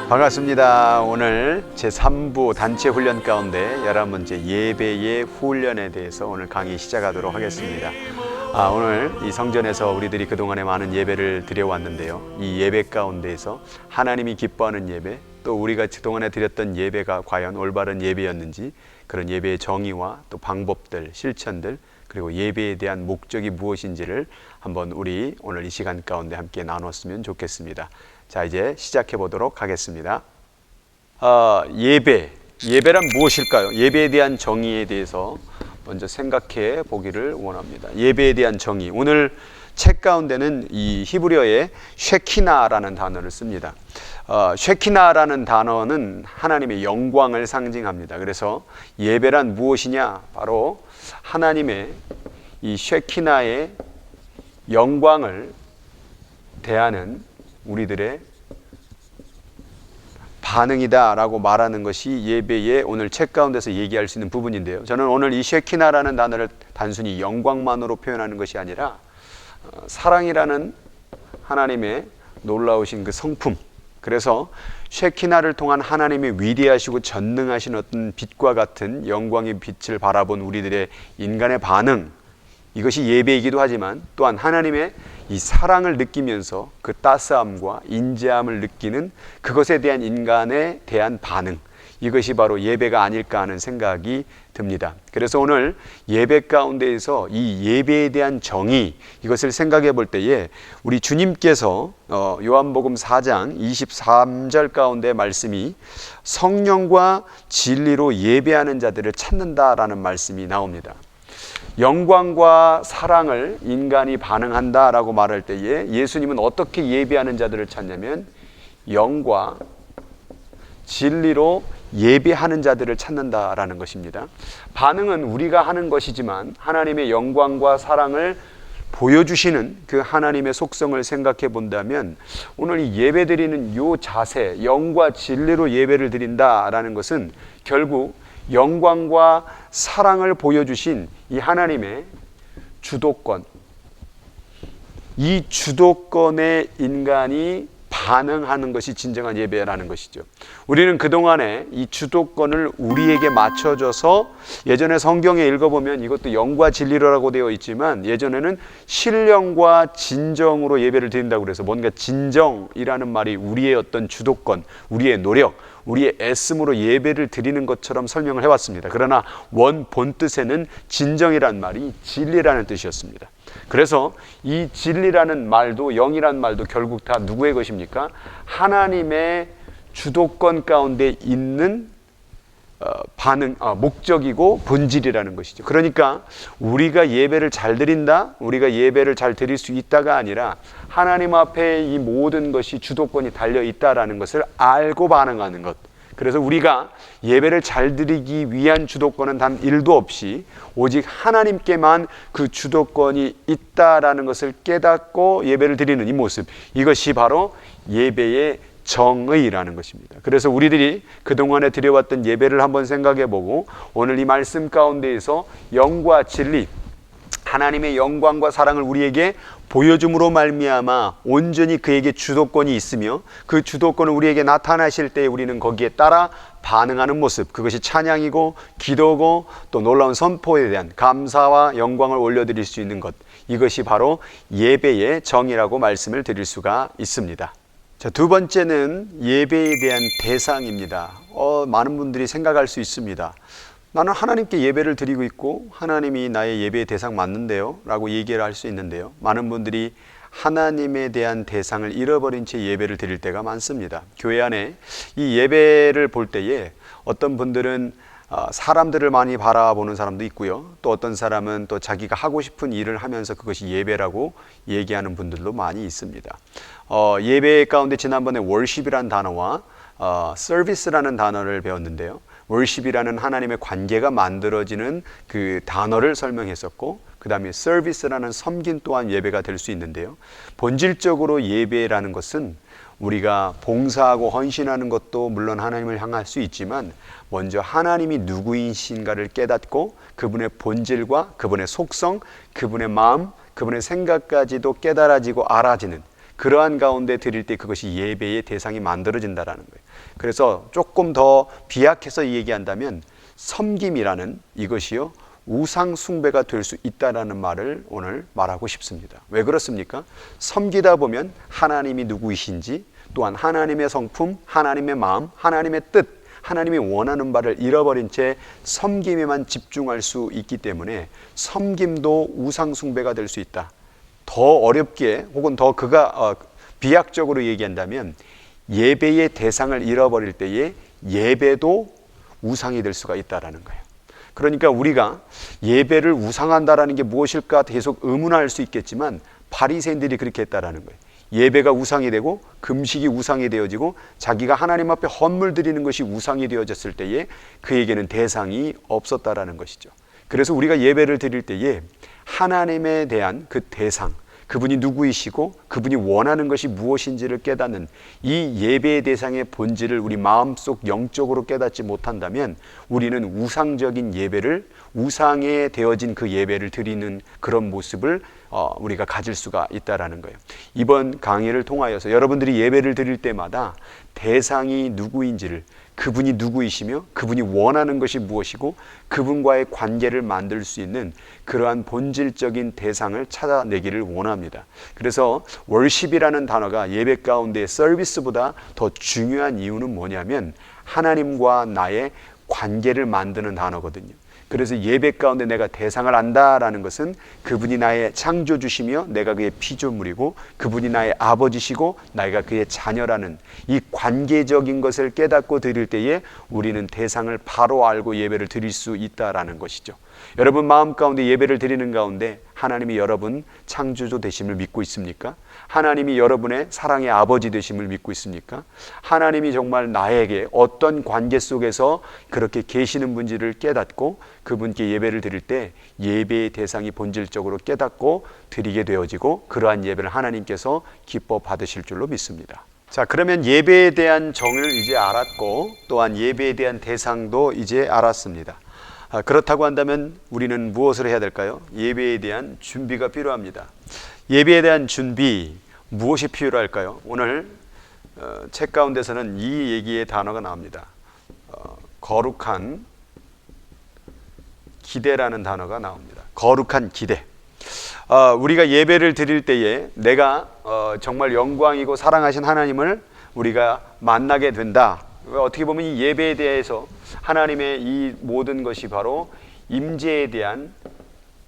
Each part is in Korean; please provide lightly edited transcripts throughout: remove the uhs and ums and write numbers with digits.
반갑습니다. 오늘 제3부 단체 훈련 가운데 11번째 예배의 훈련에 대해서 오늘 강의 시작하도록 하겠습니다. 오늘 이 성전에서 우리들이 그동안에 많은 예배를 드려왔는데요. 이 예배 가운데에서 하나님이 기뻐하는 예배, 또 우리가 그동안에 드렸던 예배가 과연 올바른 예배였는지, 그런 예배의 정의와 또 방법들, 실천들, 그리고 예배에 대한 목적이 무엇인지를 한번 우리 오늘 이 시간 가운데 함께 나눴으면 좋겠습니다. 자, 이제 시작해 보도록 하겠습니다. 예배란 무엇일까요? 예배에 대한 정의에 대해서 먼저 생각해 보기를 원합니다. 예배에 대한 정의. 오늘 책 가운데는 이 히브리어의 쉐키나라는 단어를 씁니다. 쉐키나라는 단어는 하나님의 영광을 상징합니다. 그래서 예배란 무엇이냐? 바로 하나님의 이 쉐키나의 영광을 대하는 우리들의 반응이다라고 말하는 것이 예배의 오늘 책 가운데서 얘기할 수 있는 부분인데요. 저는 오늘 이 쉐키나라는 단어를 단순히 영광만으로 표현하는 것이 아니라 사랑이라는 하나님의 놀라우신 그 성품, 그래서 쉐키나를 통한 하나님의 위대하시고 전능하신 어떤 빛과 같은 영광의 빛을 바라본 우리들의 인간의 반응, 이것이 예배이기도 하지만 또한 하나님의 이 사랑을 느끼면서 그 따스함과 인자함을 느끼는 그것에 대한 인간에 대한 반응, 이것이 바로 예배가 아닐까 하는 생각이 듭니다. 그래서 오늘 예배 가운데에서 이 예배에 대한 정의, 이것을 생각해 볼 때에 우리 주님께서 요한복음 4장 23절 가운데 말씀이 성령과 진리로 예배하는 자들을 찾는다라는 말씀이 나옵니다. 영광과 사랑을 인간이 반응한다라고 말할 때에 예수님은 어떻게 예배하는 자들을 찾냐면 영과 진리로 예배하는 자들을 찾는다라는 것입니다. 반응은 우리가 하는 것이지만 하나님의 영광과 사랑을 보여주시는 그 하나님의 속성을 생각해 본다면 오늘 이 예배 드리는 이 자세, 영과 진리로 예배를 드린다라는 것은 결국 영광과 사랑을 보여주신 이 하나님의 주도권, 이 주도권에 인간이 반응하는 것이 진정한 예배라는 것이죠. 우리는 그동안에 이 주도권을 우리에게 맞춰줘서, 예전에 성경에 읽어보면 이것도 영과 진리로라고 되어 있지만 예전에는 신령과 진정으로 예배를 드린다고 그래서 뭔가 진정이라는 말이 우리의 어떤 주도권, 우리의 노력, 우리의 애씀으로 예배를 드리는 것처럼 설명을 해왔습니다. 그러나 본뜻에는 진정이란 말이 진리라는 뜻이었습니다. 그래서 이 진리라는 말도, 영이라는 말도 결국 다 누구의 것입니까? 하나님의 주도권 가운데 있는 목적이고 본질이라는 것이죠. 그러니까 우리가 예배를 잘 드린다, 우리가 예배를 잘 드릴 수 있다가 아니라 하나님 앞에 이 모든 것이 주도권이 달려 있다라는 것을 알고 반응하는 것. 그래서 우리가 예배를 잘 드리기 위한 주도권은 단 1도 없이 오직 하나님께만 그 주도권이 있다라는 것을 깨닫고 예배를 드리는 이 모습, 이것이 바로 예배의 정의라는 것입니다. 그래서 우리들이 그동안에 드려왔던 예배를 한번 생각해보고 오늘 이 말씀 가운데에서 영과 진리, 하나님의 영광과 사랑을 우리에게 보여줌으로 말미암아 온전히 그에게 주도권이 있으며 그 주도권을 우리에게 나타나실 때 우리는 거기에 따라 반응하는 모습, 그것이 찬양이고 기도고 또 놀라운 선포에 대한 감사와 영광을 올려드릴 수 있는 것, 이것이 바로 예배의 정의라고 말씀을 드릴 수가 있습니다. 자, 두 번째는 예배에 대한 대상입니다. 많은 분들이 생각할 수 있습니다. 나는 하나님께 예배를 드리고 있고 하나님이 나의 예배의 대상 맞는데요? 라고 얘기를 할 수 있는데요. 많은 분들이 하나님에 대한 대상을 잃어버린 채 예배를 드릴 때가 많습니다. 교회 안에 이 예배를 볼 때에 어떤 분들은 사람들을 많이 바라보는 사람도 있고요. 또 어떤 사람은 또 자기가 하고 싶은 일을 하면서 그것이 예배라고 얘기하는 분들도 많이 있습니다. 예배 가운데 지난번에 worship이라는 단어와 service라는 단어를 배웠는데요. worship이라는 하나님의 관계가 만들어지는 그 단어를 설명했었고, 그 다음에 service라는 섬김 또한 예배가 될 수 있는데요. 본질적으로 예배라는 것은 우리가 봉사하고 헌신하는 것도 물론 하나님을 향할 수 있지만 먼저 하나님이 누구이신가를 깨닫고 그분의 본질과 그분의 속성, 그분의 마음, 그분의 생각까지도 깨달아지고 알아지는 그러한 가운데 드릴 때 그것이 예배의 대상이 만들어진다라는 거예요. 그래서 조금 더 비약해서 얘기한다면 섬김이라는 이것이요 우상 숭배가 될 수 있다라는 말을 오늘 말하고 싶습니다. 왜 그렇습니까? 섬기다 보면 하나님이 누구이신지, 또한 하나님의 성품, 하나님의 마음, 하나님의 뜻, 하나님이 원하는 바를 잃어버린 채 섬김에만 집중할 수 있기 때문에 섬김도 우상 숭배가 될 수 있다. 더 어렵게 혹은 더 비약적으로 얘기한다면 예배의 대상을 잃어버릴 때에 예배도 우상이 될 수가 있다라는 거예요. 그러니까 우리가 예배를 우상한다라는 게 무엇일까 계속 의문할 수 있겠지만 바리새인들이 그렇게 했다라는 거예요. 예배가 우상이 되고 금식이 우상이 되어지고 자기가 하나님 앞에 헌물 드리는 것이 우상이 되어졌을 때에 그에게는 대상이 없었다라는 것이죠. 그래서 우리가 예배를 드릴 때에 하나님에 대한 그 대상, 그분이 누구이시고 그분이 원하는 것이 무엇인지를 깨닫는 이 예배의 대상의 본질을 우리 마음속 영적으로 깨닫지 못한다면 우리는 우상적인 예배를, 우상에 되어진 그 예배를 드리는 그런 모습을 우리가 가질 수가 있다라는 거예요. 이번 강의를 통하여서 여러분들이 예배를 드릴 때마다 대상이 누구인지를, 그분이 누구이시며 그분이 원하는 것이 무엇이고 그분과의 관계를 만들 수 있는 그러한 본질적인 대상을 찾아내기를 원합니다. 그래서 월십이라는 단어가 예배 가운데 서비스보다 더 중요한 이유는 뭐냐면 하나님과 나의 관계를 만드는 단어거든요. 그래서 예배 가운데 내가 대상을 안다라는 것은 그분이 나의 창조주시며 내가 그의 피조물이고 그분이 나의 아버지시고 내가 그의 자녀라는 이 관계적인 것을 깨닫고 드릴 때에 우리는 대상을 바로 알고 예배를 드릴 수 있다라는 것이죠. 여러분 마음 가운데 예배를 드리는 가운데 하나님이 여러분 창조주 되심을 믿고 있습니까? 하나님이 여러분의 사랑의 아버지 되심을 믿고 있습니까? 하나님이 정말 나에게 어떤 관계 속에서 그렇게 계시는 분지를 깨닫고 그분께 예배를 드릴 때 예배의 대상이 본질적으로 깨닫고 드리게 되어지고 그러한 예배를 하나님께서 기뻐 받으실 줄로 믿습니다. 자, 그러면 예배에 대한 정의를 이제 알았고 또한 예배에 대한 대상도 이제 알았습니다. 그렇다고 한다면 우리는 무엇을 해야 될까요? 예배에 대한 준비가 필요합니다. 예배에 대한 준비, 무엇이 필요할까요? 오늘 책 가운데서는 이 얘기의 단어가 나옵니다. 거룩한 기대라는 단어가 나옵니다. 거룩한 기대. 우리가 예배를 드릴 때에 내가 정말 영광이고 사랑하신 하나님을 우리가 만나게 된다. 어떻게 보면 이 예배에 대해서 하나님의 이 모든 것이 바로 임재에 대한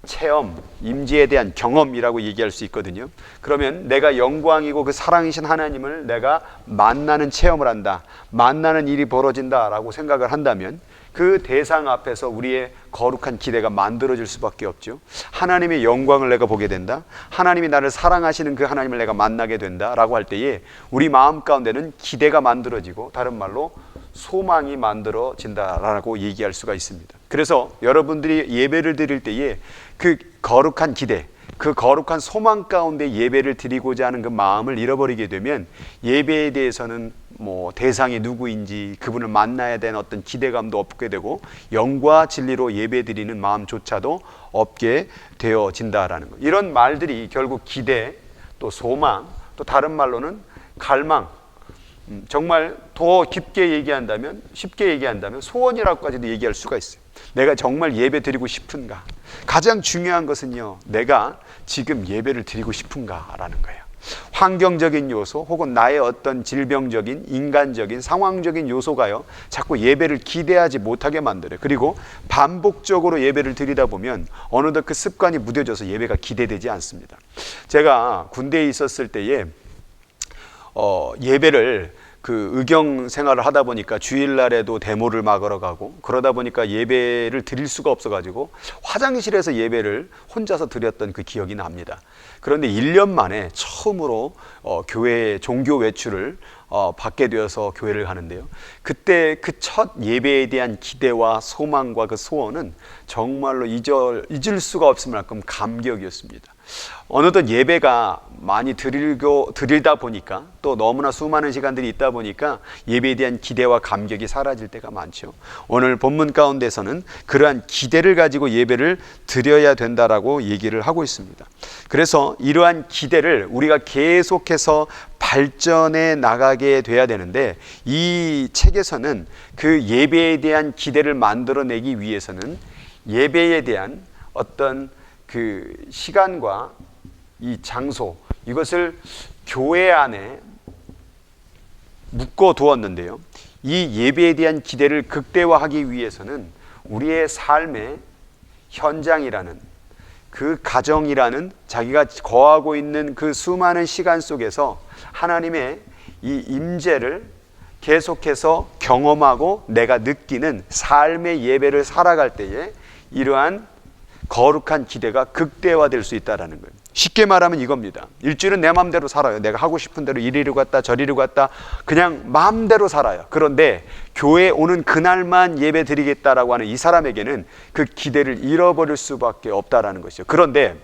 체험, 임재에 대한 경험이라고 얘기할 수 있거든요. 그러면 내가 영광이고 그 사랑이신 하나님을 내가 만나는 체험을 한다, 만나는 일이 벌어진다라고 생각을 한다면 그 대상 앞에서 우리의 거룩한 기대가 만들어질 수밖에 없죠. 하나님의 영광을 내가 보게 된다, 하나님이 나를 사랑하시는 그 하나님을 내가 만나게 된다라고 할 때에 우리 마음 가운데는 기대가 만들어지고 다른 말로 소망이 만들어진다라고 얘기할 수가 있습니다. 그래서 여러분들이 예배를 드릴 때에 그 거룩한 기대, 그 거룩한 소망 가운데 예배를 드리고자 하는 그 마음을 잃어버리게 되면 예배에 대해서는 대상이 누구인지 그분을 만나야 되는 어떤 기대감도 없게 되고 영과 진리로 예배 드리는 마음조차도 없게 되어진다라는 것. 이런 말들이 결국 기대, 또 소망, 또 다른 말로는 갈망, 정말 더 깊게 얘기한다면, 쉽게 얘기한다면 소원이라고까지도 얘기할 수가 있어요. 내가 정말 예배 드리고 싶은가? 가장 중요한 것은요, 내가 지금 예배를 드리고 싶은가라는 거예요. 환경적인 요소 혹은 나의 어떤 질병적인 인간적인 상황적인 요소가요 자꾸 예배를 기대하지 못하게 만들어요. 그리고 반복적으로 예배를 드리다 보면 어느덧 그 습관이 무뎌져서 예배가 기대되지 않습니다. 제가 군대에 있었을 때에 예배를 의경 생활을 하다 보니까 주일날에도 데모를 막으러 가고 그러다 보니까 예배를 드릴 수가 없어가지고 화장실에서 예배를 혼자서 드렸던 그 기억이 납니다. 그런데 1년 만에 처음으로 교회 종교 외출을 받게 되어서 교회를 가는데요. 그때 그 첫 예배에 대한 기대와 소망과 그 소원은 정말로 잊을 수가 없을 만큼 감격이었습니다. 어느덧 예배가 많이 드리다 보니까 또 너무나 수많은 시간들이 있다 보니까 예배에 대한 기대와 감격이 사라질 때가 많죠. 오늘 본문 가운데서는 그러한 기대를 가지고 예배를 드려야 된다라고 얘기를 하고 있습니다. 그래서 이러한 기대를 우리가 계속해서 발전해 나가게 돼야 되는데, 이 책에서는 그 예배에 대한 기대를 만들어내기 위해서는 예배에 대한 어떤 그 시간과 이 장소, 이것을 교회 안에 묶어 두었는데요, 이 예배에 대한 기대를 극대화하기 위해서는 우리의 삶의 현장이라는, 그 가정이라는, 자기가 거하고 있는 그 수많은 시간 속에서 하나님의 이 임재를 계속해서 경험하고 내가 느끼는 삶의 예배를 살아갈 때에 이러한 거룩한 기대가 극대화될 수 있다는 거예요. 쉽게 말하면 이겁니다. 일주일은 내 마음대로 살아요. 내가 하고 싶은 대로 이리로 갔다 저리로 갔다 그냥 마음대로 살아요. 그런데 교회에 오는 그날만 예배 드리겠다라고 하는 이 사람에게는 그 기대를 잃어버릴 수밖에 없다라는 것이죠. 그런데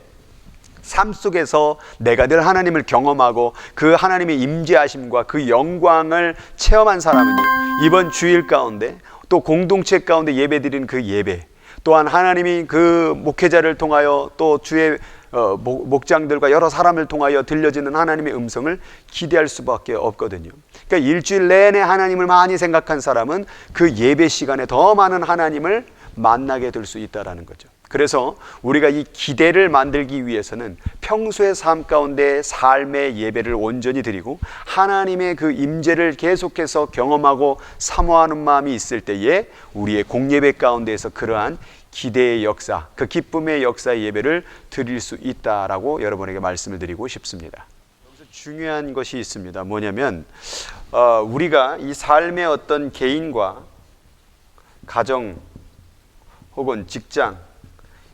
삶 속에서 내가 늘 하나님을 경험하고 그 하나님의 임재하심과 그 영광을 체험한 사람은요, 이번 주일 가운데 또 공동체 가운데 예배 드리는 그 예배, 또한 하나님이 그 목회자를 통하여 또 주의 목장들과 여러 사람을 통하여 들려지는 하나님의 음성을 기대할 수밖에 없거든요. 그러니까 일주일 내내 하나님을 많이 생각한 사람은 그 예배 시간에 더 많은 하나님을 만나게 될 수 있다는 거죠. 그래서 우리가 이 기대를 만들기 위해서는 평소의 삶 가운데 삶의 예배를 온전히 드리고 하나님의 그 임재를 계속해서 경험하고 사모하는 마음이 있을 때에 우리의 공예배 가운데에서 그러한 기대의 역사, 그 기쁨의 역사의 예배를 드릴 수 있다라고 여러분에게 말씀을 드리고 싶습니다. 여기서 중요한 것이 있습니다. 뭐냐면 우리가 이 삶의 어떤 개인과 가정 혹은 직장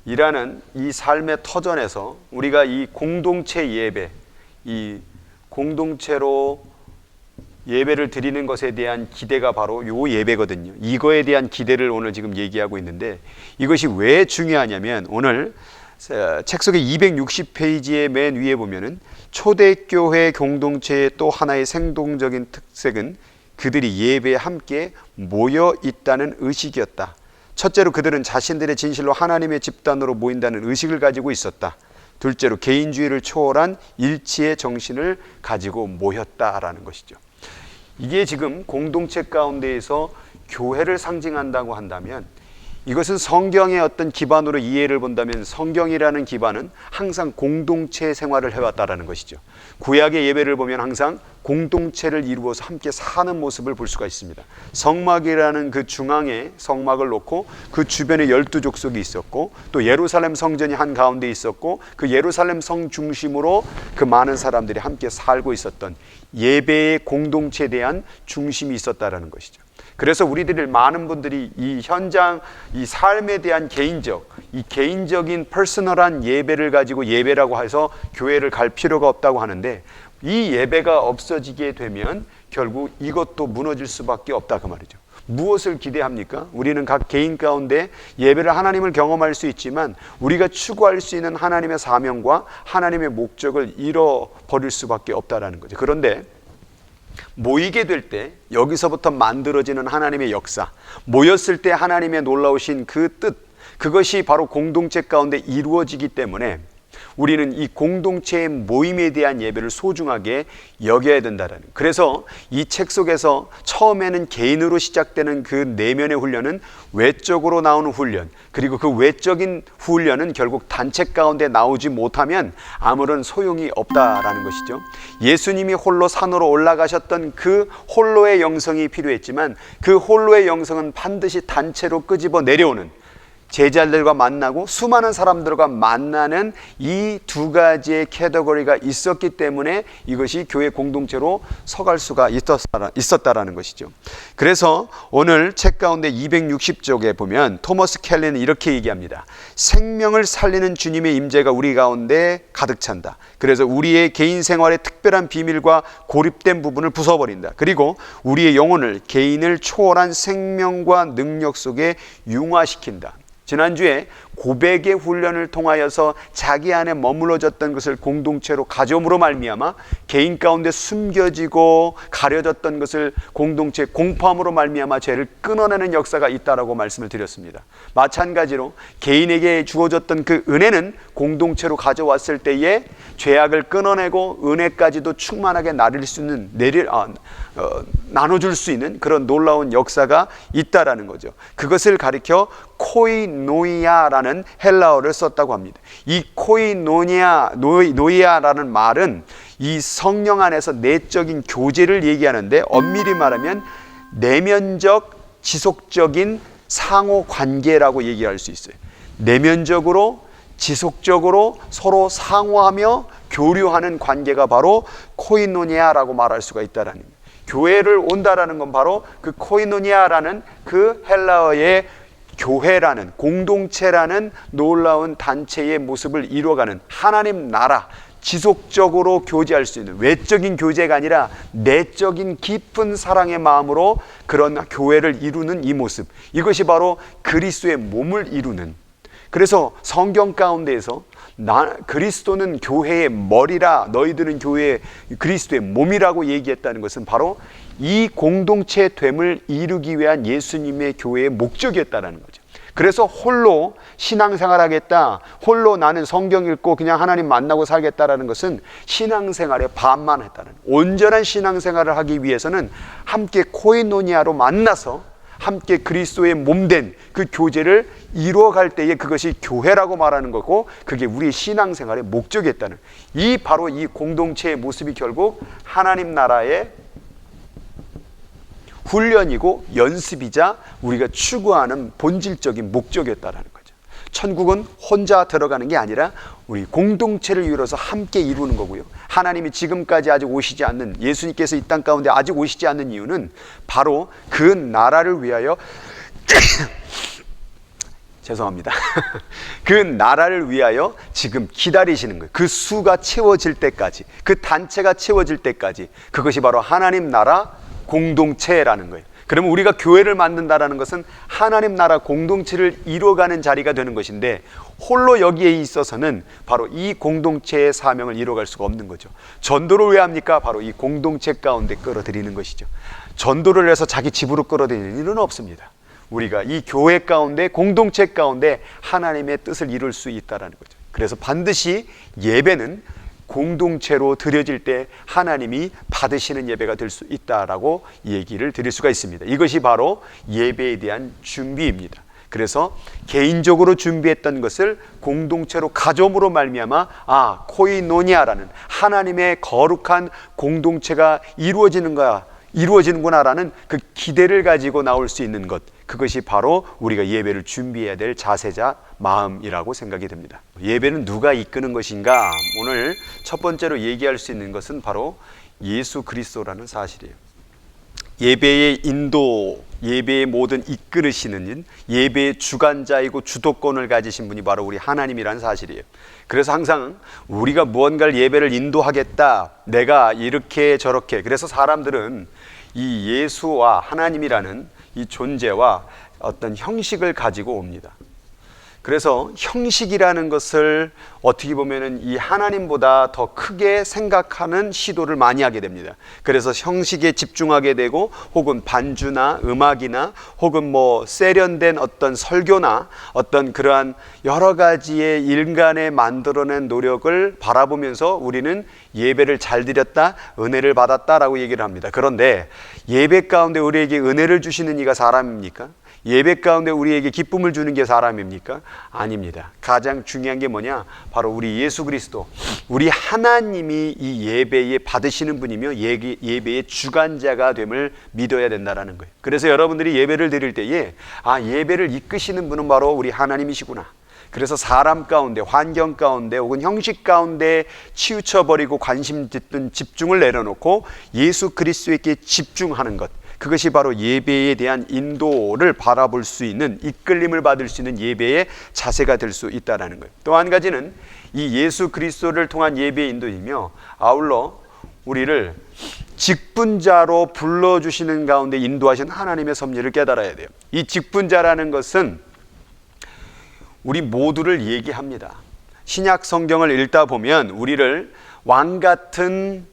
이라는 이 삶의 터전에서 우리가 이 공동체 예배, 이 공동체로 예배를 드리는 것에 대한 기대가 바로 요 예배거든요. 이거에 대한 기대를 오늘 지금 얘기하고 있는데, 이것이 왜 중요하냐면 오늘 책 속의 260페이지의 맨 위에 보면은 초대교회 공동체의 또 하나의 생동적인 특색은 그들이 예배에 함께 모여 있다는 의식이었다. 첫째로 그들은 자신들의 진실로 하나님의 집단으로 모인다는 의식을 가지고 있었다. 둘째로 개인주의를 초월한 일치의 정신을 가지고 모였다라는 것이죠. 이게 지금 공동체 가운데에서 교회를 상징한다고 한다면, 이것은 성경의 어떤 기반으로 이해를 본다면 성경이라는 기반은 항상 공동체 생활을 해왔다라는 것이죠. 구약의 예배를 보면 항상 공동체를 이루어서 함께 사는 모습을 볼 수가 있습니다. 성막이라는 그 중앙에 성막을 놓고 그 주변에 12족속이 있었고, 또 예루살렘 성전이 한가운데 있었고, 그 예루살렘 성 중심으로 그 많은 사람들이 함께 살고 있었던 예배의 공동체에 대한 중심이 있었다라는 것이죠. 그래서 우리들이 많은 분들이 이 현장, 이 삶에 대한 이 개인적인 퍼스널한 예배를 가지고 예배라고 해서 교회를 갈 필요가 없다고 하는데, 이 예배가 없어지게 되면 결국 이것도 무너질 수밖에 없다 그 말이죠. 무엇을 기대합니까? 우리는 각 개인 가운데 예배를 하나님을 경험할 수 있지만 우리가 추구할 수 있는 하나님의 사명과 하나님의 목적을 잃어버릴 수밖에 없다라는 거죠. 그런데 모이게 될 때 여기서부터 만들어지는 하나님의 역사, 모였을 때 하나님의 놀라우신 그 뜻, 그것이 바로 공동체 가운데 이루어지기 때문에 우리는 이 공동체의 모임에 대한 예배를 소중하게 여겨야 된다는. 그래서 이 책 속에서 처음에는 개인으로 시작되는 그 내면의 훈련은 외적으로 나오는 훈련, 그리고 그 외적인 훈련은 결국 단체 가운데 나오지 못하면 아무런 소용이 없다라는 것이죠. 예수님이 홀로 산으로 올라가셨던 그 홀로의 영성이 필요했지만 그 홀로의 영성은 반드시 단체로 끄집어 내려오는, 제자들과 만나고 수많은 사람들과 만나는 이 두 가지의 캐터고리가 있었기 때문에 이것이 교회 공동체로 서갈 수가 있었다라는 것이죠. 그래서 오늘 책 가운데 260쪽에 보면 토머스 켈리는 이렇게 얘기합니다. 생명을 살리는 주님의 임재가 우리 가운데 가득 찬다. 그래서 우리의 개인 생활의 특별한 비밀과 고립된 부분을 부숴버린다. 그리고 우리의 영혼을 개인을 초월한 생명과 능력 속에 융화시킨다. 지난주에 고백의 훈련을 통하여서 자기 안에 머물러졌던 것을 공동체로 가져옴으로 말미암아 개인 가운데 숨겨지고 가려졌던 것을 공동체 공포함으로 말미암아 죄를 끊어내는 역사가 있다라고 말씀을 드렸습니다. 마찬가지로 개인에게 주어졌던 그 은혜는 공동체로 가져왔을 때에 죄악을 끊어내고 은혜까지도 충만하게 나눠줄 수 있는 그런 놀라운 역사가 있다라는 거죠. 그것을 가리켜 코이노이아라는 헬라어를 썼다고 합니다. 이 노이아라는 말은 이 성령 안에서 내적인 교제를 얘기하는데, 엄밀히 말하면 내면적 지속적인 상호 관계라고 얘기할 수 있어요. 내면적으로 지속적으로 서로 상호하며 교류하는 관계가 바로 코이노니아라고 말할 수가 있다라는 거예요. 교회를 온다라는 건 바로 그 코이노니아라는 그 헬라어의 교회라는 공동체라는 놀라운 단체의 모습을 이루어가는 하나님 나라, 지속적으로 교제할 수 있는 외적인 교제가 아니라 내적인 깊은 사랑의 마음으로 그런 교회를 이루는 이 모습, 이것이 바로 그리스도의 몸을 이루는, 그래서 성경 가운데에서 그리스도는 교회의 머리라 너희들은 교회의 그리스도의 몸이라고 얘기했다는 것은 바로 이 공동체 됨을 이루기 위한 예수님의 교회의 목적이었다는 거죠. 그래서 홀로 신앙생활하겠다, 홀로 나는 성경 읽고 그냥 하나님 만나고 살겠다라는 것은 신앙생활의 반만 했다는, 온전한 신앙생활을 하기 위해서는 함께 코이노니아로 만나서 함께 그리스도의 몸된 그 교제를 이루어갈 때에 그것이 교회라고 말하는 거고, 그게 우리의 신앙생활의 목적이었다는, 바로 이 공동체의 모습이 결국 하나님 나라의 훈련이고 연습이자 우리가 추구하는 본질적인 목적이었다는 거죠. 천국은 혼자 들어가는 게 아니라 우리 공동체를 이루어서 함께 이루는 거고요. 하나님이 지금까지 아직 오시지 않는, 예수님께서 이 땅 가운데 아직 오시지 않는 이유는 바로 그 나라를 위하여 죄송합니다. 그 나라를 위하여 지금 기다리시는 거예요. 그 수가 채워질 때까지, 그 단체가 채워질 때까지. 그것이 바로 하나님 나라 공동체라는 거예요. 그러면 우리가 교회를 만든다라는 것은 하나님 나라 공동체를 이루어가는 자리가 되는 것인데, 홀로 여기에 있어서는 바로 이 공동체의 사명을 이루어갈 수가 없는 거죠. 전도를 왜 합니까? 바로 이 공동체 가운데 끌어들이는 것이죠. 전도를 해서 자기 집으로 끌어들이는 일은 없습니다. 우리가 이 교회 가운데, 공동체 가운데 하나님의 뜻을 이룰 수 있다는 거죠. 그래서 반드시 예배는 공동체로 드려질 때 하나님이 받으시는 예배가 될 수 있다라고 얘기를 드릴 수가 있습니다. 이것이 바로 예배에 대한 준비입니다. 그래서 개인적으로 준비했던 것을 공동체로 가져옴으로 말미암아 코이노니아라는 하나님의 거룩한 공동체가 이루어지는구나라는 그 기대를 가지고 나올 수 있는 것, 그것이 바로 우리가 예배를 준비해야 될 자세자 마음이라고 생각이 됩니다. 예배는 누가 이끄는 것인가? 오늘 첫 번째로 얘기할 수 있는 것은 바로 예수 그리스도라는 사실이에요. 예배의 인도, 예배의 모든 이끌으시는 일, 예배의 주관자이고 주도권을 가지신 분이 바로 우리 하나님이라는 사실이에요. 그래서 항상 우리가 무언가를 예배를 인도하겠다, 내가 이렇게 저렇게, 그래서 사람들은 이 예수와 하나님이라는 이 존재와 어떤 형식을 가지고 옵니다. 그래서 형식이라는 것을 어떻게 보면은 이 하나님보다 더 크게 생각하는 시도를 많이 하게 됩니다. 그래서 형식에 집중하게 되고, 혹은 반주나 음악이나 혹은 세련된 어떤 설교나 어떤 그러한 여러 가지의 인간의 만들어낸 노력을 바라보면서 우리는 예배를 잘 드렸다, 은혜를 받았다라고 얘기를 합니다. 그런데 예배 가운데 우리에게 은혜를 주시는 이가 사람입니까? 예배 가운데 우리에게 기쁨을 주는 게 사람입니까? 아닙니다. 가장 중요한 게 뭐냐? 바로 우리 예수 그리스도, 우리 하나님이 이 예배에 받으시는 분이며 예배의 주관자가 됨을 믿어야 된다는 거예요. 그래서 여러분들이 예배를 드릴 때에 예배를 이끄시는 분은 바로 우리 하나님이시구나. 그래서 사람 가운데, 환경 가운데 혹은 형식 가운데 치우쳐버리고 관심 짙은 집중을 내려놓고 예수 그리스도에게 집중하는 것, 그것이 바로 예배에 대한 인도를 바라볼 수 있는, 이끌림을 받을 수 있는 예배의 자세가 될 수 있다는 거예요. 또 한 가지는 이 예수 그리스도를 통한 예배의 인도이며, 아울러 우리를 직분자로 불러주시는 가운데 인도하신 하나님의 섭리를 깨달아야 돼요. 이 직분자라는 것은 우리 모두를 얘기합니다. 신약 성경을 읽다 보면 우리를 왕 같은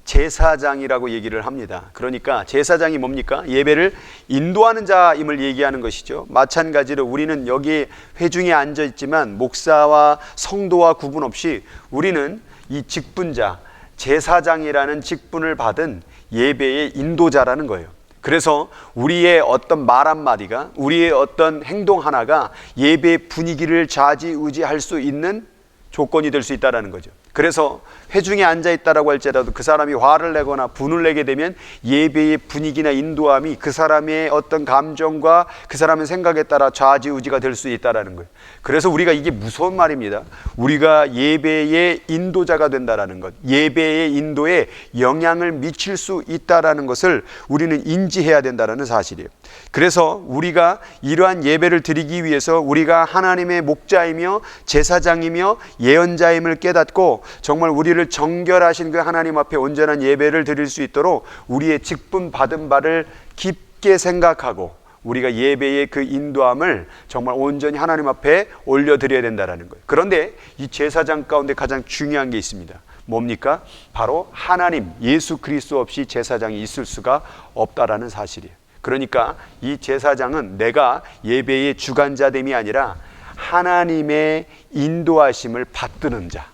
제사장이라고 얘기를 합니다. 그러니까 제사장이 뭡니까? 예배를 인도하는 자임을 얘기하는 것이죠. 마찬가지로 우리는 여기 회중에 앉아 있지만 목사와 성도와 구분 없이 우리는 이 직분자, 제사장이라는 직분을 받은 예배의 인도자라는 거예요. 그래서 우리의 어떤 말 한마디가, 우리의 어떤 행동 하나가 예배의 분위기를 좌지우지할 수 있는 조건이 될 수 있다는 거죠. 그래서 회중에 앉아있다라고 할지라도 그 사람이 화를 내거나 분을 내게 되면 예배의 분위기나 인도함이 그 사람의 어떤 감정과 그 사람의 생각에 따라 좌지우지가 될 수 있다는 거예요. 그래서 우리가 이게 무서운 말입니다. 우리가 예배의 인도자가 된다는 것, 예배의 인도에 영향을 미칠 수 있다는 것을 우리는 인지해야 된다는 사실이에요. 그래서 우리가 이러한 예배를 드리기 위해서 우리가 하나님의 목자이며 제사장이며 예언자임을 깨닫고 정말 우리를 정결하신 그 하나님 앞에 온전한 예배를 드릴 수 있도록 우리의 직분 받은 바를 깊게 생각하고 우리가 예배의 그 인도함을 정말 온전히 하나님 앞에 올려드려야 된다는 거예요. 그런데 이 제사장 가운데 가장 중요한 게 있습니다. 뭡니까? 바로 하나님, 예수 그리스도 없이 제사장이 있을 수가 없다라는 사실이에요. 그러니까 이 제사장은 내가 예배의 주관자됨이 아니라 하나님의 인도하심을 받드는 자,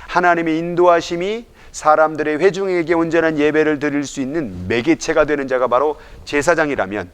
하나님의 인도하심이 사람들의 회중에게 온전한 예배를 드릴 수 있는 매개체가 되는 자가 바로 제사장이라면,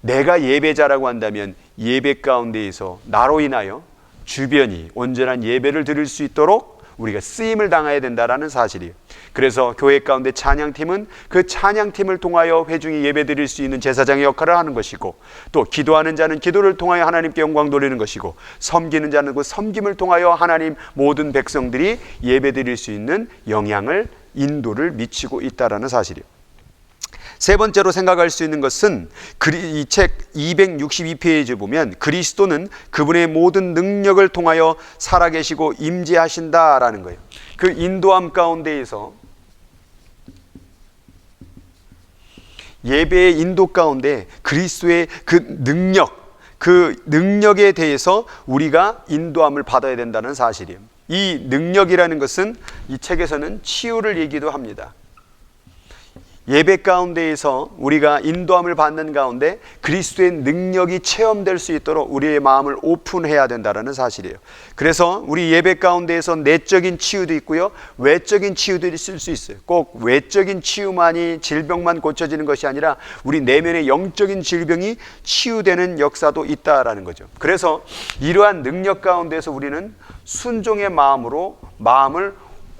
내가 예배자라고 한다면 예배 가운데에서 나로 인하여 주변이 온전한 예배를 드릴 수 있도록 우리가 쓰임을 당해야 된다는 사실이에요. 그래서 교회 가운데 찬양팀은 그 찬양팀을 통하여 회중이 예배 드릴 수 있는 제사장의 역할을 하는 것이고, 또 기도하는 자는 기도를 통하여 하나님께 영광 돌리는 것이고, 섬기는 자는 그 섬김을 통하여 하나님 모든 백성들이 예배 드릴 수 있는 영향을, 인도를 미치고 있다는 사실이에요. 세 번째로 생각할 수 있는 것은 이 책 262페이지 보면 그리스도는 그분의 모든 능력을 통하여 살아계시고 임재하신다라는 거예요. 그 인도함 가운데에서 예배의 인도 가운데 그리스도의 그 능력에 대해서 우리가 인도함을 받아야 된다는 사실이에요. 이 능력이라는 것은 이 책에서는 치유를 얘기도 합니다. 예배 가운데에서 우리가 인도함을 받는 가운데 그리스도의 능력이 체험될 수 있도록 우리의 마음을 오픈해야 된다는 사실이에요. 그래서 우리 예배 가운데에서 내적인 치유도 있고요, 외적인 치유도 있을 수 있어요. 꼭 외적인 치유만이, 질병만 고쳐지는 것이 아니라 우리 내면의 영적인 질병이 치유되는 역사도 있다라는 거죠. 그래서 이러한 능력 가운데서 우리는 순종의 마음으로 마음을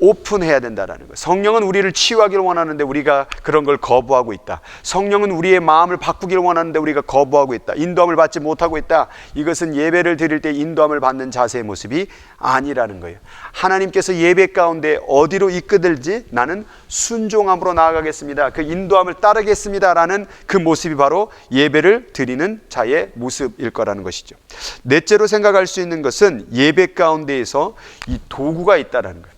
오픈해야 된다는 거예요. 성령은 우리를 치유하기를 원하는데 우리가 그런 걸 거부하고 있다. 성령은 우리의 마음을 바꾸기를 원하는데 우리가 거부하고 있다. 인도함을 받지 못하고 있다. 이것은 예배를 드릴 때 인도함을 받는 자세의 모습이 아니라는 거예요. 하나님께서 예배 가운데 어디로 이끌든지 나는 순종함으로 나아가겠습니다, 그 인도함을 따르겠습니다라는 그 모습이 바로 예배를 드리는 자의 모습일 거라는 것이죠. 넷째로 생각할 수 있는 것은 예배 가운데에서 이 도구가 있다는 거예요.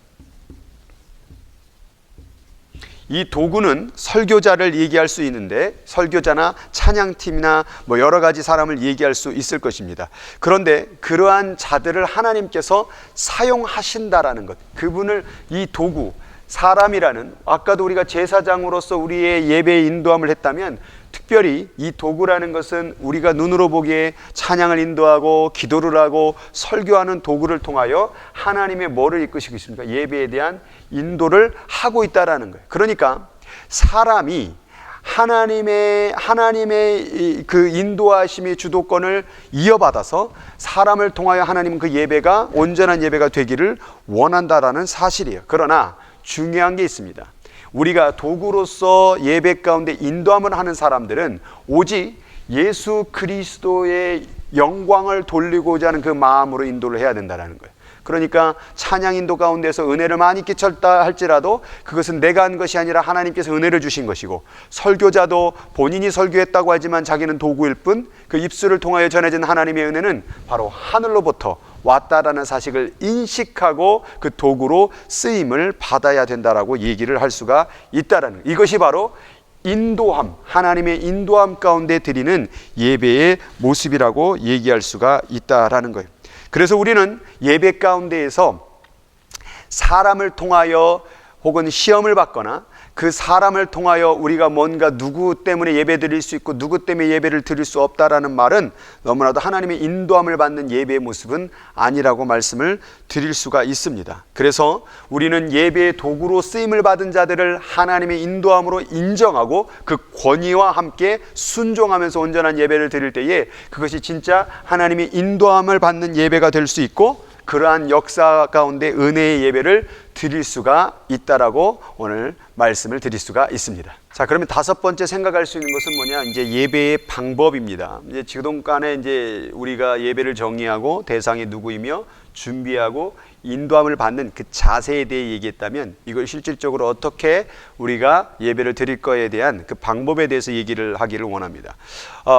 이 도구는 설교자를 얘기할 수 있는데, 설교자나 찬양팀이나 여러 가지 사람을 얘기할 수 있을 것입니다. 그런데 그러한 자들을 하나님께서 사용하신다라는 것, 그분을, 이 도구, 사람이라는, 아까도 우리가 제사장으로서 우리의 예배에 인도함을 했다면, 특별히 이 도구라는 것은 우리가 눈으로 보기에 찬양을 인도하고 기도를 하고 설교하는 도구를 통하여 하나님의 뭐를 이끄시고 있습니까? 예배에 대한 인도를 하고 있다라는 거예요. 그러니까 사람이 하나님의 그 인도하심의 주도권을 이어받아서 사람을 통하여 하나님은 그 예배가 온전한 예배가 되기를 원한다라는 사실이에요. 그러나 중요한 게 있습니다. 우리가 도구로서 예배 가운데 인도함을 하는 사람들은 오직 예수 그리스도의 영광을 돌리고자 하는 그 마음으로 인도를 해야 된다는 거예요. 그러니까 찬양 인도 가운데서 은혜를 많이 끼쳤다 할지라도 그것은 내가 한 것이 아니라 하나님께서 은혜를 주신 것이고, 설교자도 본인이 설교했다고 하지만 자기는 도구일 뿐, 그 입술을 통하여 전해진 하나님의 은혜는 바로 하늘로부터 왔다라는 사실을 인식하고 그 도구로 쓰임을 받아야 된다라고 얘기를 할 수가 있다라는 거예요. 이것이 바로 인도함, 하나님의 인도함 가운데 드리는 예배의 모습이라고 얘기할 수가 있다라는 거예요. 그래서 우리는 예배 가운데에서 사람을 통하여 혹은 시험을 받거나 그 사람을 통하여 우리가 뭔가 누구 때문에 예배 드릴 수 있고 누구 때문에 예배를 드릴 수 없다라는 말은 너무나도 하나님의 인도함을 받는 예배의 모습은 아니라고 말씀을 드릴 수가 있습니다. 그래서 우리는 예배의 도구로 쓰임을 받은 자들을 하나님의 인도함으로 인정하고 그 권위와 함께 순종하면서 온전한 예배를 드릴 때에 그것이 진짜 하나님의 인도함을 받는 예배가 될 수 있고 그러한 역사 가운데 은혜의 예배를 드릴 수가 있다라고 오늘 말씀을 드릴 수가 있습니다. 자, 그러면 다섯 번째 생각할 수 있는 것은 뭐냐? 이제 예배의 방법입니다. 이제 지금간에 이제 우리가 예배를 정의하고 대상이 누구이며 준비하고 인도함을 받는 그 자세에 대해 얘기했다면 이걸 실질적으로 어떻게 우리가 예배를 드릴 거에 대한 그 방법에 대해서 얘기를 하기를 원합니다.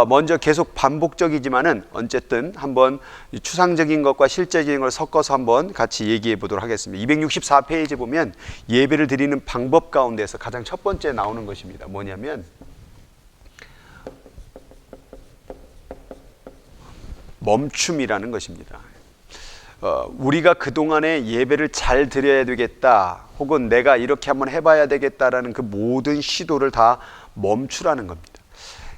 먼저 계속 반복적이지만은 어쨌든 한번 추상적인 것과 실제적인 걸 섞어서 한번 같이 얘기해 보도록 하겠습니다. 264페이지 보면 예배를 드리는 방법 가운데서 가장 첫 번째 나오는 것입니다. 뭐냐면 멈춤이라는 것입니다. 우리가 그동안에 예배를 잘 드려야 되겠다 혹은 내가 이렇게 한번 해봐야 되겠다라는 그 모든 시도를 다 멈추라는 겁니다.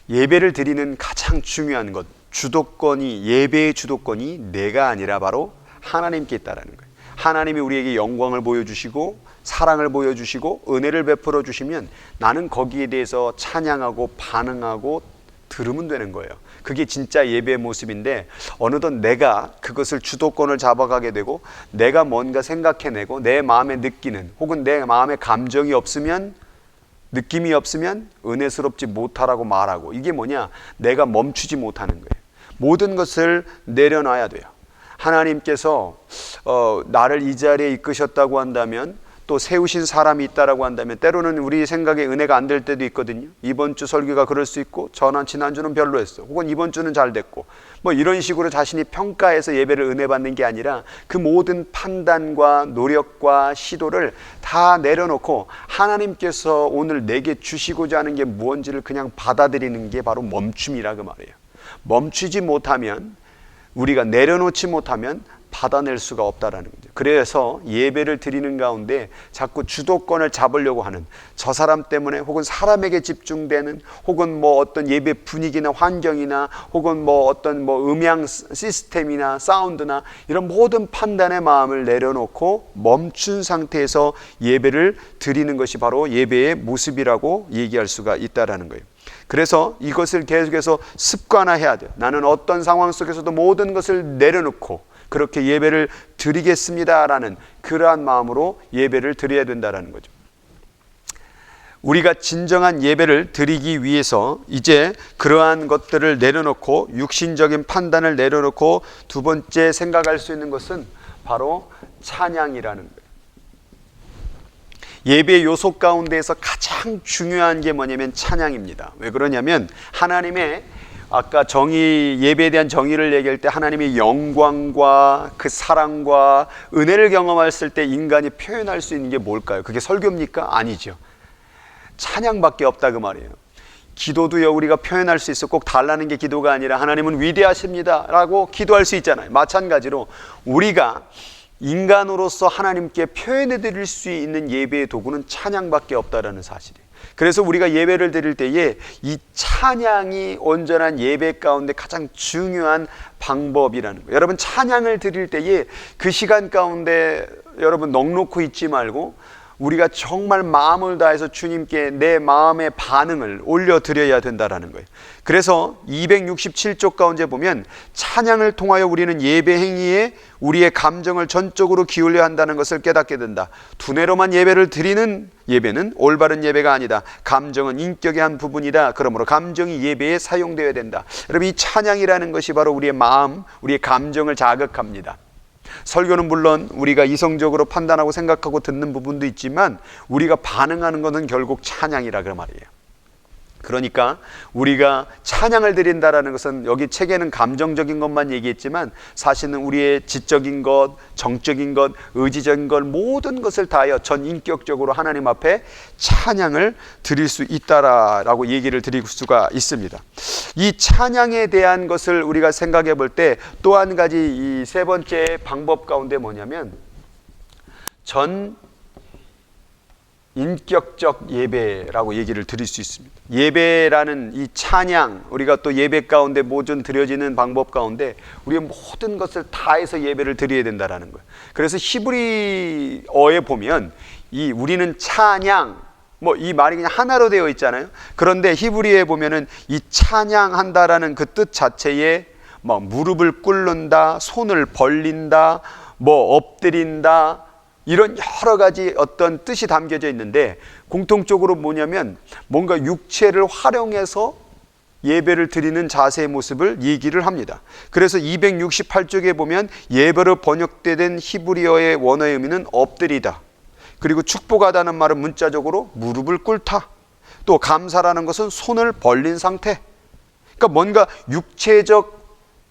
예배를 드리는 가장 중요한 것, 주도권이, 예배의 주도권이 내가 아니라 바로 하나님께 있다라는 거예요. 하나님이 우리에게 영광을 보여주시고 사랑을 보여주시고 은혜를 베풀어 주시면 나는 거기에 대해서 찬양하고 반응하고 들으면 되는 거예요. 그게 진짜 예배의 모습인데 어느덧 내가 그것을 주도권을 잡아가게 되고 내가 뭔가 생각해내고 내 마음에 느끼는 혹은 내 마음에 감정이 없으면 느낌이 없으면 은혜스럽지 못하라고 말하고 이게 뭐냐? 내가 멈추지 못하는 거예요. 모든 것을 내려놔야 돼요. 하나님께서 나를 이 자리에 이끄셨다고 한다면 또 세우신 사람이 있다라고 한다면 때로는 우리 생각에 은혜가 안 될 때도 있거든요. 이번 주 설교가 그럴 수 있고 지난주는 별로였어 혹은 이번 주는 잘 됐고 뭐 이런 식으로 자신이 평가해서 예배를 은혜 받는 게 아니라 그 모든 판단과 노력과 시도를 다 내려놓고 하나님께서 오늘 내게 주시고자 하는 게 무엇인지를 그냥 받아들이는 게 바로 멈춤이라 그 말이에요. 멈추지 못하면 우리가 내려놓지 못하면 받아낼 수가 없다라는 거죠. 그래서 예배를 드리는 가운데 자꾸 주도권을 잡으려고 하는 저 사람 때문에 혹은 사람에게 집중되는 혹은 뭐 어떤 예배 분위기나 환경이나 혹은 뭐 어떤 뭐 음향 시스템이나 사운드나 이런 모든 판단의 마음을 내려놓고 멈춘 상태에서 예배를 드리는 것이 바로 예배의 모습이라고 얘기할 수가 있다라는 거예요. 그래서 이것을 계속해서 습관화해야 돼요. 나는 어떤 상황 속에서도 모든 것을 내려놓고 그렇게 예배를 드리겠습니다라는 그러한 마음으로 예배를 드려야 된다는 거죠. 우리가 진정한 예배를 드리기 위해서 이제 그러한 것들을 내려놓고 육신적인 판단을 내려놓고 두 번째 생각할 수 있는 것은 바로 찬양이라는 거예요. 예배 요소 가운데에서 가장 중요한 게 뭐냐면 찬양입니다. 왜 그러냐면 하나님의 아까 예배에 대한 정의를 얘기할 때 하나님의 영광과 그 사랑과 은혜를 경험했을 때 인간이 표현할 수 있는 게 뭘까요? 그게 설교입니까? 아니죠. 찬양밖에 없다 그 말이에요. 기도도요 우리가 표현할 수 있어 꼭 달라는 게 기도가 아니라 하나님은 위대하십니다 라고 기도할 수 있잖아요. 마찬가지로 우리가 인간으로서 하나님께 표현해 드릴 수 있는 예배의 도구는 찬양밖에 없다라는 사실이에요. 그래서 우리가 예배를 드릴 때에 이 찬양이 온전한 예배 가운데 가장 중요한 방법이라는 거예요. 여러분 찬양을 드릴 때에 그 시간 가운데 여러분 넋놓고 있지 말고 우리가 정말 마음을 다해서 주님께 내 마음의 반응을 올려드려야 된다는 거예요. 그래서 267쪽 가운데 보면 찬양을 통하여 우리는 예배 행위에 우리의 감정을 전적으로 기울여야 한다는 것을 깨닫게 된다. 두뇌로만 예배를 드리는 예배는 올바른 예배가 아니다. 감정은 인격의 한 부분이다. 그러므로 감정이 예배에 사용되어야 된다. 여러분 이 찬양이라는 것이 바로 우리의 마음, 우리의 감정을 자극합니다. 설교는 물론 우리가 이성적으로 판단하고 생각하고 듣는 부분도 있지만 우리가 반응하는 것은 결국 찬양이라 그 말이에요. 그러니까 우리가 찬양을 드린다라는 것은 여기 책에는 감정적인 것만 얘기했지만 사실은 우리의 지적인 것, 정적인 것, 의지적인 것 모든 것을 다하여 전인격적으로 하나님 앞에 찬양을 드릴 수 있다라고 얘기를 드릴 수가 있습니다. 이 찬양에 대한 것을 우리가 생각해 볼 때 또 한 가지 이 세 번째 방법 가운데 뭐냐면 전 인격적 예배라고 얘기를 드릴 수 있습니다. 예배라는 이 찬양, 우리가 또 예배 가운데 모든 드려지는 방법 가운데 우리의 모든 것을 다해서 예배를 드려야 된다라는 거예요. 그래서 히브리어에 보면 이 우리는 찬양, 뭐 이 말이 그냥 하나로 되어 있잖아요. 그런데 히브리어에 보면은 이 찬양한다라는 그 뜻 자체에 뭐 무릎을 꿇는다, 손을 벌린다, 뭐 엎드린다, 이런 여러 가지 어떤 뜻이 담겨져 있는데 공통적으로 뭐냐면 뭔가 육체를 활용해서 예배를 드리는 자세의 모습을 얘기를 합니다. 그래서 268쪽에 보면 예배로 번역된 히브리어의 원어의 의미는 엎드리다, 그리고 축복하다는 말은 문자적으로 무릎을 꿇다, 또 감사라는 것은 손을 벌린 상태. 그러니까 뭔가 육체적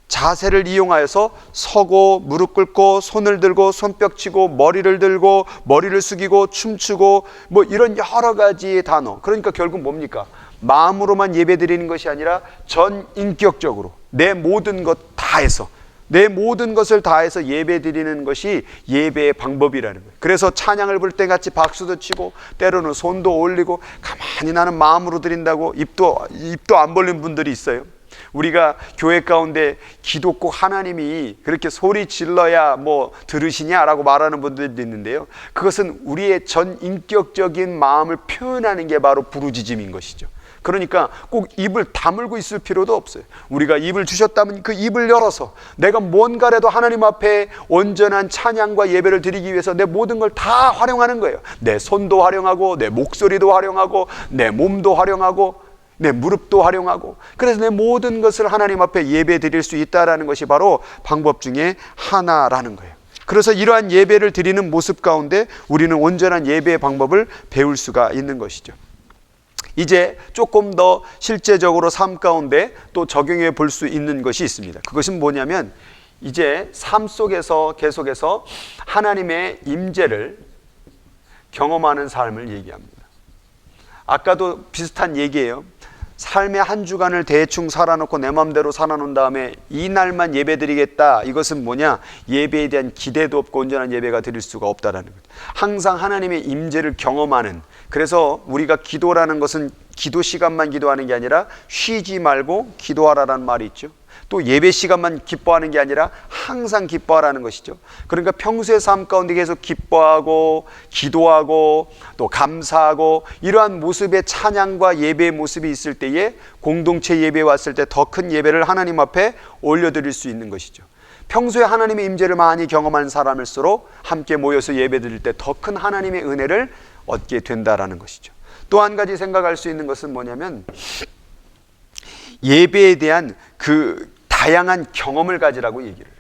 자세를 이용하여서 서고 무릎 꿇고 손을 들고 손뼉치고 머리를 들고 머리를 숙이고 춤추고 뭐 이런 여러 가지의 단어. 그러니까 결국 뭡니까? 마음으로만 예배드리는 것이 아니라 전인격적으로 내 모든 것 다해서, 내 모든 것을 다해서 예배드리는 것이 예배의 방법이라는 거예요. 그래서 찬양을 부를 때 같이 박수도 치고 때로는 손도 올리고 가만히 나는 마음으로 드린다고 입도 안 벌린 분들이 있어요. 우리가 교회 가운데 기도 꼭 하나님이 그렇게 소리 질러야 뭐 들으시냐라고 말하는 분들도 있는데요, 그것은 우리의 전인격적인 마음을 표현하는 게 바로 부르짖음인 것이죠. 그러니까 꼭 입을 다물고 있을 필요도 없어요. 우리가 입을 주셨다면 그 입을 열어서 내가 뭔가라도 하나님 앞에 온전한 찬양과 예배를 드리기 위해서 내 모든 걸 다 활용하는 거예요. 내 손도 활용하고 내 목소리도 활용하고 내 몸도 활용하고 내 무릎도 활용하고, 그래서 내 모든 것을 하나님 앞에 예배 드릴 수 있다는 것이 바로 방법 중에 하나라는 거예요. 그래서 이러한 예배를 드리는 모습 가운데 우리는 온전한 예배의 방법을 배울 수가 있는 것이죠. 이제 조금 더 실제적으로 삶 가운데 또 적용해 볼 수 있는 것이 있습니다. 그것은 뭐냐면 이제 삶 속에서 계속해서 하나님의 임재를 경험하는 삶을 얘기합니다. 아까도 비슷한 얘기예요. 삶의 한 주간을 대충 살아놓고 내 마음대로 살아놓은 다음에 이 날만 예배드리겠다, 이것은 뭐냐? 예배에 대한 기대도 없고 온전한 예배가 드릴 수가 없다라는 거죠. 항상 하나님의 임재를 경험하는, 그래서 우리가 기도라는 것은 기도 시간만 기도하는 게 아니라 쉬지 말고 기도하라라는 말이 있죠. 또 예배 시간만 기뻐하는 게 아니라 항상 기뻐하라는 것이죠. 그러니까 평소의 삶 가운데 계속 기뻐하고 기도하고 또 감사하고 이러한 모습의 찬양과 예배의 모습이 있을 때에 공동체 예배에 왔을 때 더 큰 예배를 하나님 앞에 올려드릴 수 있는 것이죠. 평소에 하나님의 임재를 많이 경험한 사람일수록 함께 모여서 예배 드릴 때 더 큰 하나님의 은혜를 얻게 된다라는 것이죠. 또 한 가지 생각할 수 있는 것은 뭐냐면 예배에 대한 그 다양한 경험을 가지라고 얘기를 해요.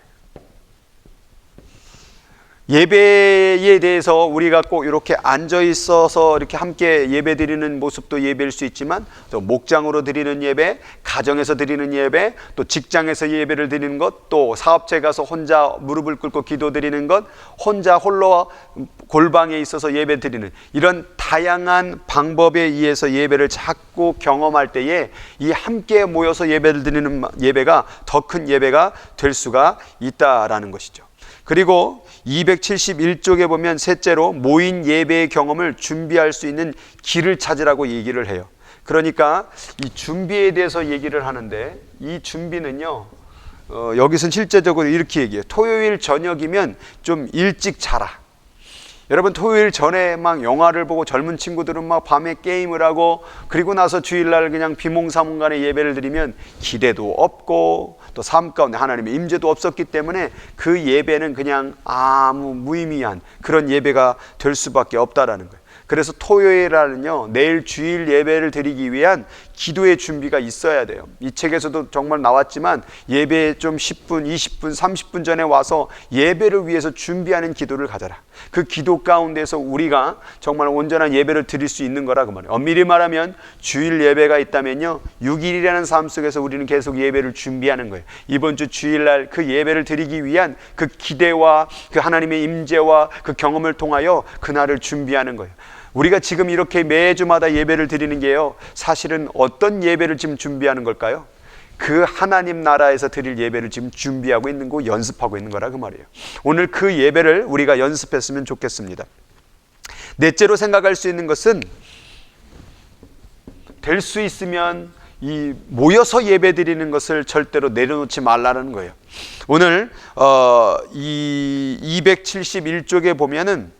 예배에 대해서 우리가 꼭 이렇게 앉아 있어서 이렇게 함께 예배 드리는 모습도 예배일 수 있지만, 또 목장으로 드리는 예배, 가정에서 드리는 예배, 또 직장에서 예배를 드리는 것, 또 사업체 가서 혼자 무릎을 꿇고 기도 드리는 것, 혼자 홀로 골방에 있어서 예배 드리는, 이런 다양한 방법에 의해서 예배를 자꾸 경험할 때에 이 함께 모여서 예배를 드리는 예배가 더 큰 예배가 될 수가 있다라는 것이죠. 그리고 271쪽에 보면 셋째로 모인 예배의 경험을 준비할 수 있는 길을 찾으라고 얘기를 해요. 그러니까 이 준비에 대해서 얘기를 하는데, 이 준비는요, 여기서는 실제적으로 이렇게 얘기해요. 토요일 저녁이면 좀 일찍 자라. 여러분, 토요일 전에 막 영화를 보고 젊은 친구들은 막 밤에 게임을 하고, 그리고 나서 주일날 그냥 비몽사몽간에 예배를 드리면 기대도 없고 또 삶 가운데 하나님의 임재도 없었기 때문에 그 예배는 그냥 아무 무의미한 그런 예배가 될 수밖에 없다라는 거예요. 그래서 토요일날은요, 내일 주일 예배를 드리기 위한 기도의 준비가 있어야 돼요. 이 책에서도 정말 나왔지만 예배에 좀 10분, 20분, 30분 전에 와서 예배를 위해서 준비하는 기도를 가져라. 그 기도 가운데서 우리가 정말 온전한 예배를 드릴 수 있는 거라 그 말이에요. 엄밀히 말하면 주일 예배가 있다면요, 6일이라는 삶 속에서 우리는 계속 예배를 준비하는 거예요. 이번 주 주일날 그 예배를 드리기 위한 그 기대와 그 하나님의 임재와 그 경험을 통하여 그날을 준비하는 거예요. 우리가 지금 이렇게 매주마다 예배를 드리는 게요, 사실은 어떤 예배를 지금 준비하는 걸까요? 그 하나님 나라에서 드릴 예배를 지금 준비하고 있는 거, 연습하고 있는 거라 그 말이에요. 오늘 그 예배를 우리가 연습했으면 좋겠습니다. 넷째로 생각할 수 있는 것은, 될 수 있으면 이 모여서 예배 드리는 것을 절대로 내려놓지 말라는 거예요. 오늘 이 271쪽에 보면은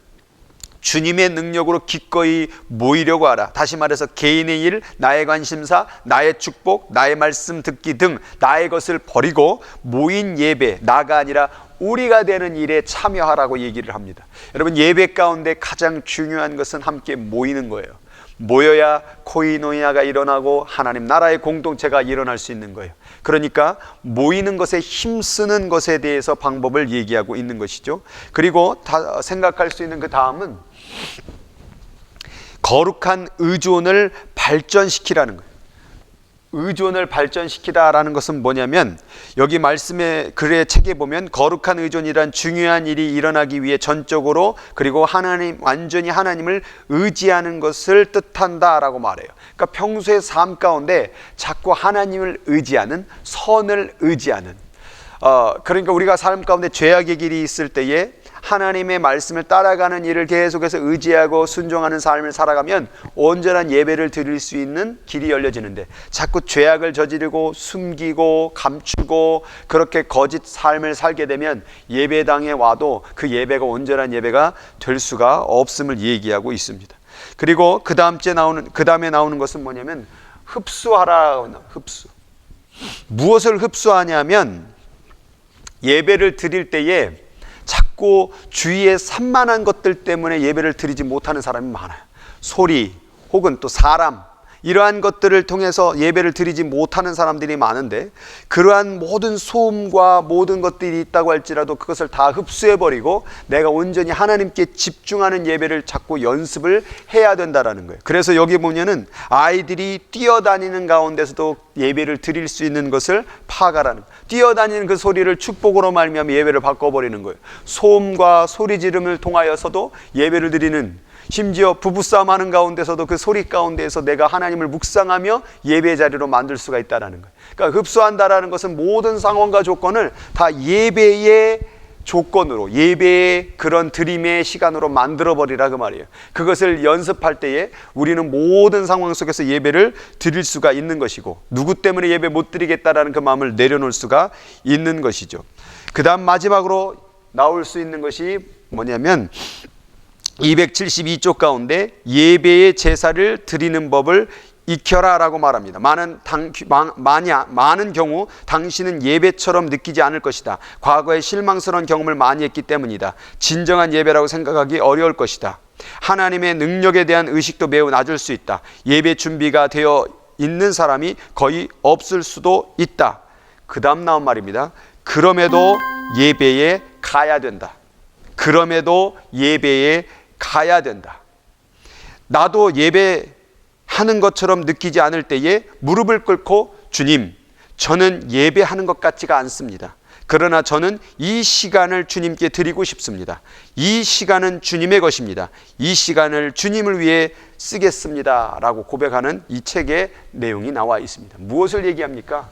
주님의 능력으로 기꺼이 모이려고 하라. 다시 말해서 개인의 일, 나의 관심사, 나의 축복, 나의 말씀 듣기 등 나의 것을 버리고 모인 예배, 나가 아니라 우리가 되는 일에 참여하라고 얘기를 합니다. 여러분, 예배 가운데 가장 중요한 것은 함께 모이는 거예요. 모여야 코이노니아가 일어나고 하나님 나라의 공동체가 일어날 수 있는 거예요. 그러니까 모이는 것에 힘쓰는 것에 대해서 방법을 얘기하고 있는 것이죠. 그리고 생각할 수 있는 그 다음은 거룩한 의존을 발전시키라는 거예요. 의존을 발전시키다라는 것은 뭐냐면, 여기 말씀의 글의 책에 보면 거룩한 의존이란 중요한 일이 일어나기 위해 전적으로, 그리고 완전히 하나님을 의지하는 것을 뜻한다라고 말해요. 그러니까 평소의 삶 가운데 자꾸 하나님을 의지하는, 선을 의지하는, 그러니까 우리가 삶 가운데 죄악의 길이 있을 때에 하나님의 말씀을 따라가는 일을 계속해서 의지하고 순종하는 삶을 살아가면 온전한 예배를 드릴 수 있는 길이 열려지는데, 자꾸 죄악을 저지르고 숨기고 감추고 그렇게 거짓 삶을 살게 되면 예배당에 와도 그 예배가 온전한 예배가 될 수가 없음을 얘기하고 있습니다. 그리고 그 다음에 나오는 것은 뭐냐면 흡수하라. 흡수. 무엇을 흡수하냐면, 예배를 드릴 때에 자꾸 주위에 산만한 것들 때문에 예배를 드리지 못하는 사람이 많아요. 소리 혹은 또 사람, 이러한 것들을 통해서 예배를 드리지 못하는 사람들이 많은데, 그러한 모든 소음과 모든 것들이 있다고 할지라도 그것을 다 흡수해버리고 내가 온전히 하나님께 집중하는 예배를 자꾸 연습을 해야 된다라는 거예요. 그래서 여기 보면은 아이들이 뛰어다니는 가운데서도 예배를 드릴 수 있는 것을 파악하라는 거예요. 뛰어다니는 그 소리를 축복으로 말미암아 예배를 바꿔버리는 거예요. 소음과 소리 지름을 통하여서도 예배를 드리는, 심지어 부부싸움 하는 가운데서도 그 소리 가운데에서 내가 하나님을 묵상하며 예배 자리로 만들 수가 있다는 거예요. 그러니까 흡수한다라는 것은 모든 상황과 조건을 다 예배의 조건으로, 예배의 그런 드림의 시간으로 만들어버리라 그 말이에요. 그것을 연습할 때에 우리는 모든 상황 속에서 예배를 드릴 수가 있는 것이고, 누구 때문에 예배 못 드리겠다라는 그 마음을 내려놓을 수가 있는 것이죠. 그 다음 마지막으로 나올 수 있는 것이 뭐냐면, 272쪽 가운데 예배의 제사를 드리는 법을 익혀라 라고 말합니다. 많은 경우 당신은 예배처럼 느끼지 않을 것이다. 과거에 실망스러운 경험을 많이 했기 때문이다. 진정한 예배라고 생각하기 어려울 것이다. 하나님의 능력에 대한 의식도 매우 낮을 수 있다. 예배 준비가 되어 있는 사람이 거의 없을 수도 있다. 그 다음 나온 말입니다. 그럼에도 예배에 가야 된다. 그럼에도 예배에 가야 된다. 나도 예배하는 것처럼 느끼지 않을 때에 무릎을 꿇고, 주님, 저는 예배하는 것 같지가 않습니다. 그러나 저는 이 시간을 주님께 드리고 싶습니다. 이 시간은 주님의 것입니다. 이 시간을 주님을 위해 쓰겠습니다 라고 고백하는 이 책의 내용이 나와 있습니다. 무엇을 얘기합니까?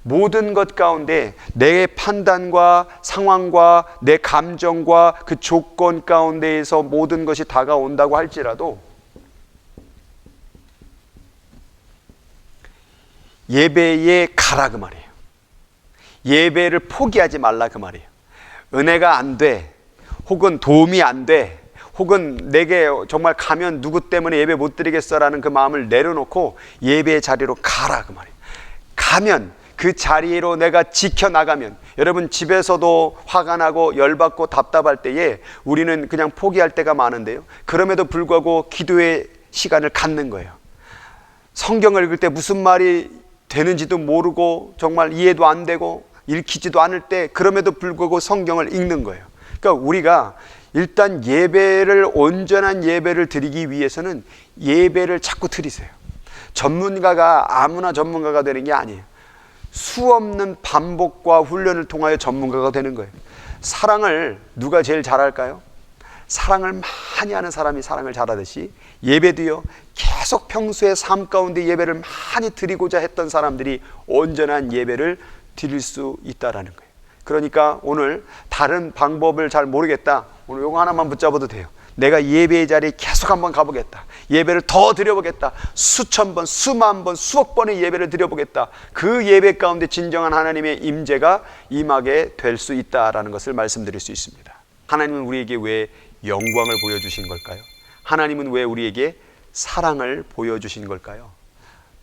모든 것 가운데 내 판단과 상황과 내 감정과 그 조건 가운데에서 모든 것이 다가온다고 할지라도 예배에 가라 그 말이에요. 예배를 포기하지 말라 그 말이에요. 은혜가 안 돼, 혹은 도움이 안 돼, 혹은 내게 정말 가면 누구 때문에 예배 못 드리겠어라는 그 마음을 내려놓고 예배의 자리로 가라 그 말이에요. 가면, 그 자리로 내가 지켜나가면, 여러분 집에서도 화가 나고 열받고 답답할 때에 우리는 그냥 포기할 때가 많은데요, 그럼에도 불구하고 기도의 시간을 갖는 거예요. 성경을 읽을 때 무슨 말이 되는지도 모르고 정말 이해도 안 되고 읽히지도 않을 때 그럼에도 불구하고 성경을 읽는 거예요. 그러니까 우리가 일단 예배를, 온전한 예배를 드리기 위해서는 예배를 자꾸 드리세요. 전문가가 아무나 전문가가 되는 게 아니에요. 수없는 반복과 훈련을 통하여 전문가가 되는 거예요. 사랑을 누가 제일 잘할까요? 사랑을 많이 하는 사람이 사랑을 잘하듯이 예배도요, 계속 평소의 삶 가운데 예배를 많이 드리고자 했던 사람들이 온전한 예배를 드릴 수 있다라는 거예요. 그러니까 오늘 다른 방법을 잘 모르겠다, 오늘 요거 하나만 붙잡아도 돼요. 내가 예배의 자리에 계속 한번 가보겠다, 예배를 더 드려보겠다, 수천 번, 수만 번, 수억 번의 예배를 드려보겠다. 그 예배 가운데 진정한 하나님의 임재가 임하게 될 수 있다라는 것을 말씀드릴 수 있습니다. 하나님은 우리에게 왜 영광을 보여주신 걸까요? 하나님은 왜 우리에게 사랑을 보여주신 걸까요?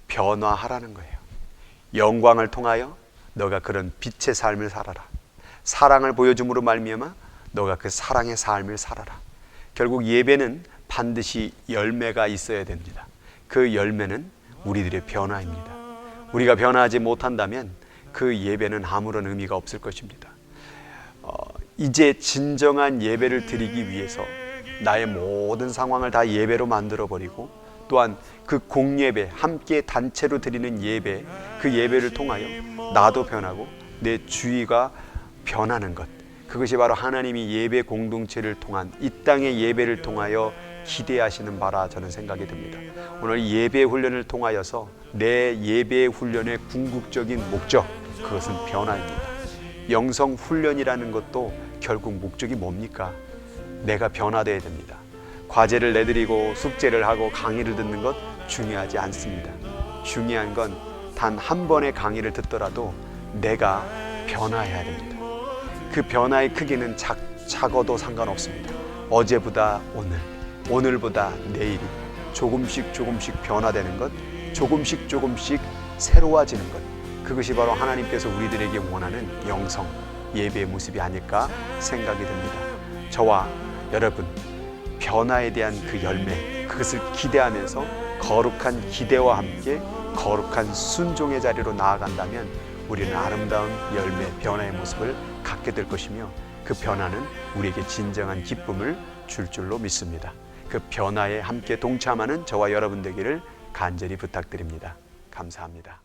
변화하라는 거예요. 영광을 통하여 너가 그런 빛의 삶을 살아라. 사랑을 보여줌으로 말미암아 너가 그 사랑의 삶을 살아라. 결국 예배는 반드시 열매가 있어야 됩니다. 그 열매는 우리들의 변화입니다. 우리가 변화하지 못한다면 그 예배는 아무런 의미가 없을 것입니다. 이제 진정한 예배를 드리기 위해서 나의 모든 상황을 다 예배로 만들어버리고, 또한 그 공예배, 함께 단체로 드리는 예배, 그 예배를 통하여 나도 변하고 내 주위가 변하는 것, 그것이 바로 하나님이 예배 공동체를 통한, 이 땅의 예배를 통하여 기대하시는 바라 저는 생각이 듭니다. 오늘 예배 훈련을 통하여서 내 예배 훈련의 궁극적인 목적, 그것은 변화입니다. 영성 훈련이라는 것도 결국 목적이 뭡니까? 내가 변화되어야 됩니다. 과제를 내드리고 숙제를 하고 강의를 듣는 것 중요하지 않습니다. 중요한 건 단 한 번의 강의를 듣더라도 내가 변화해야 됩니다. 그 변화의 크기는 작아도 상관없습니다. 어제보다 오늘, 오늘보다 내일이 조금씩 변화되는 것, 조금씩 새로워지는 것, 그것이 바로 하나님께서 우리들에게 원하는 영성, 예배의 모습이 아닐까 생각이 듭니다. 저와 여러분, 변화에 대한 그 열매, 그것을 기대하면서 거룩한 기대와 함께 거룩한 순종의 자리로 나아간다면 우리는 아름다운 열매, 변화의 모습을 갖게 될 것이며, 그 변화는 우리에게 진정한 기쁨을 줄 줄로 믿습니다. 그 변화에 함께 동참하는 저와 여러분 되기를 간절히 부탁드립니다. 감사합니다.